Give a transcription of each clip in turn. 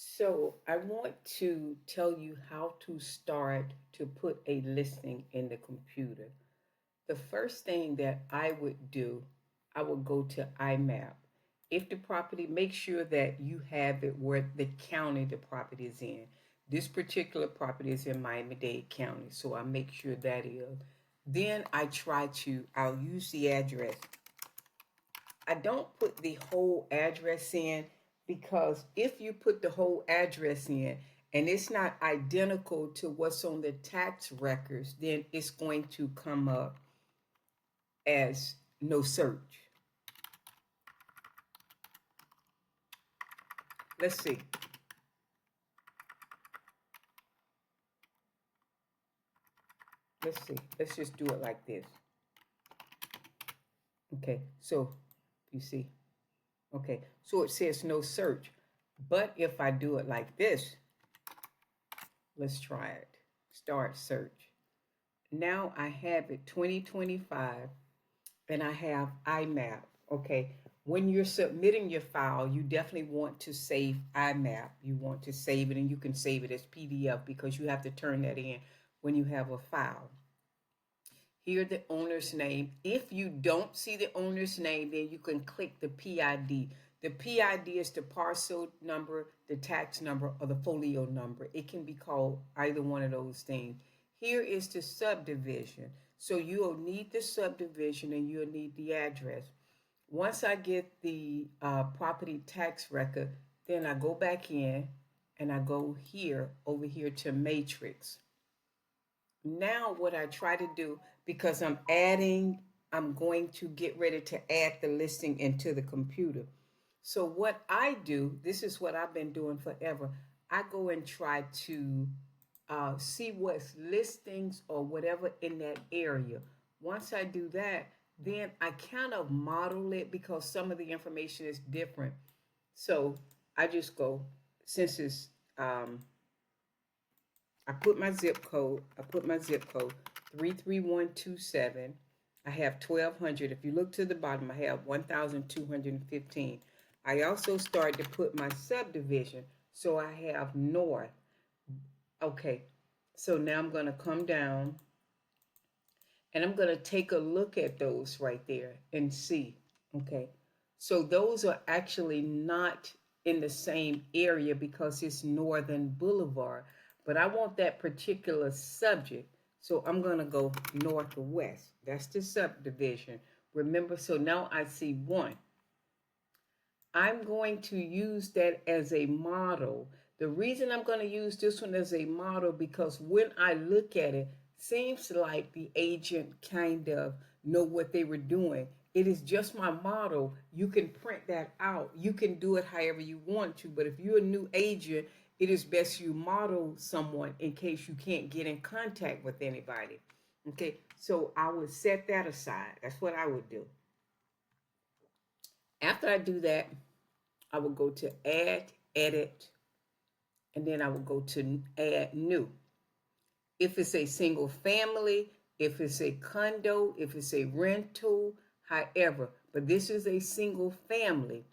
So I want to tell you how to start to put a listing in the computer. The first thing that I would do, I would go to IMAP. If the property, make sure that you have it where the county the property is in. This particular property is in Miami-Dade County, so I make sure that is. Then I'll use the address. I don't put the whole address in because if you put the whole address in and it's not identical to what's on the tax records, then it's going to come up as no search. Let's see. Let's see. Let's just do it like this. Okay, so you see. Okay, so it says no search. But if I do it like this, let's try it. Start search. Now I have it 2025 and I have IMAP. Okay, when you're submitting your file, you definitely want to save IMAP. You want to save it, and you can save it as PDF because you have to turn that in when you have a file. Here, the owner's name. If you don't see the owner's name, then you can click the PID. The PID is the parcel number, the tax number, or the folio number. It can be called either one of those things. Here is the subdivision. So you'll need the subdivision and you'll need the address. Once I get the property tax record, then I go back in and I go here, over here to matrix. Now what I try to do, because I'm going to get ready to add the listing into the computer. So what I do, this is what I've been doing forever. I go and try to see what's listings or whatever in that area. Once I do that, then I kind of model it because some of the information is different. So I just go, since it's I put my zip code 33127. I have 1200. If you look to the bottom, I have 1215. I also start to put my subdivision. So I have north. Okay. So now I'm going to come down and I'm going to take a look at those right there and see. Okay. So those are actually not in the same area because it's Northern Boulevard, but I want that particular subject. So I'm going to go north or west. That's the subdivision. Remember, so now I see one. I'm going to use that as a model. The reason I'm going to use this one as a model because when I look at it, seems like the agent kind of know what they were doing. It is just my model. You can print that out. You can do it however you want to, but if you're a new agent, it is best you model someone in case you can't get in contact with anybody. Okay, so I would set that aside. That's what I would do. After I do that, I will go to add, edit, and then I will go to add new. If it's a single family, if it's a condo, if it's a rental, however, but this is a single family.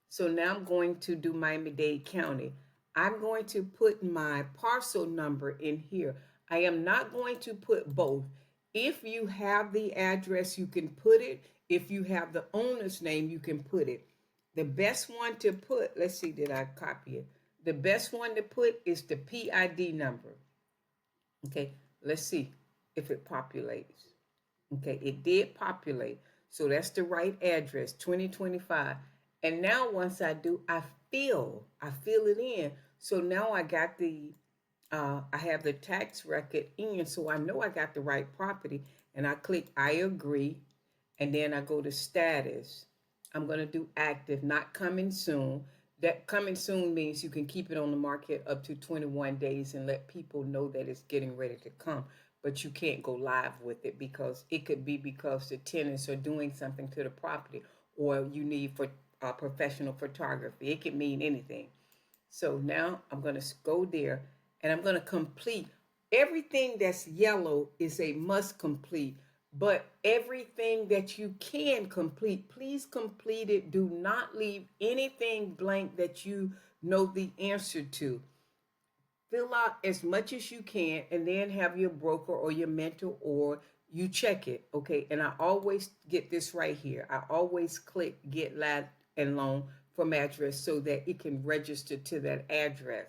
So now I'm going to do Miami-Dade County. I'm going to put my parcel number in here. I am not going to put both. If you have the address, you can put it. If you have the owner's name, you can put it. The best one to put, let's see, did I copy it? The best one to put is the PID number. Okay, let's see if it populates. Okay, it did populate. So that's the right address, 2025. And now once I do, I fill it in. So now I have the tax record in, so I know I got the right property. And I click I agree, and then I go to status. I'm going to do active, not coming soon. That coming soon means you can keep it on the market up to 21 days and let people know that it's getting ready to come. But you can't go live with it because it could be because the tenants are doing something to the property or you need for professional photography. It can mean anything. So now I'm going to go there and I'm going to complete. Everything that's yellow is a must complete, but everything that you can complete, please complete it. Do not leave anything blank that you know the answer to. Fill out as much as you can and then have your broker or your mentor or you check it. Okay. And I always get this right here. I always click get lab and loan from address so that it can register to that address.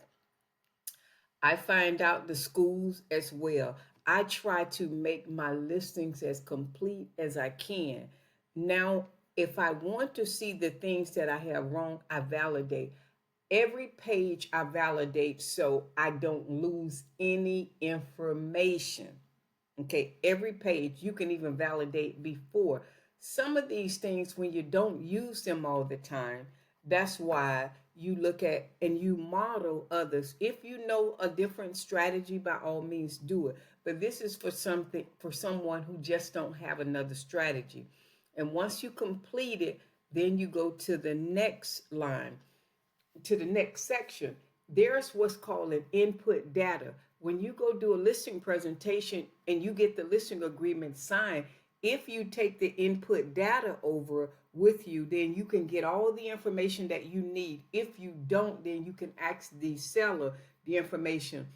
I find out the schools as well. I try to make my listings as complete as I can. Now, if I want to see the things that I have wrong, I validate. Every page I validate so I don't lose any information. Okay, every page you can even validate before. Some of these things, when you don't use them all the time, that's why you look at and you model others. If you know a different strategy, by all means do it. But this is for something for someone who just don't have another strategy. And once you complete it, then you go to the next line, to the next section. There's what's called an input data. When you go do a listing presentation and you get the listing agreement signed, if you take the input data over with you, then you can get all the information that you need. If you don't, then you can ask the seller the information.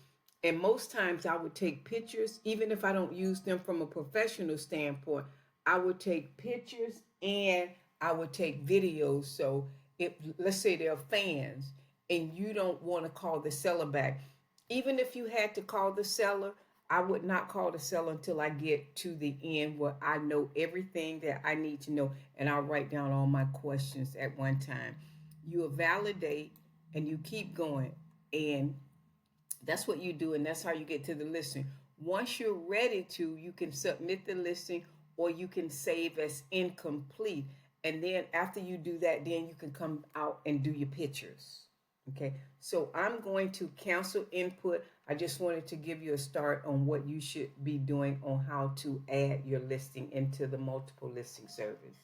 And most times I would take pictures, even if I don't use them from a professional standpoint, I would take pictures and I would take videos. So if let's say they're fans and you don't want to call the seller back, even if you had to call the seller, I would not call the seller until I get to the end where I know everything that I need to know and I'll write down all my questions at one time. You validate and you keep going. And that's what you do, and that's how you get to the listing. Once you're ready to, you can submit the listing or you can save as incomplete. And then after you do that, then you can come out and do your pictures. Okay, so I'm going to cancel input. I just wanted to give you a start on what you should be doing on how to add your listing into the multiple listing service.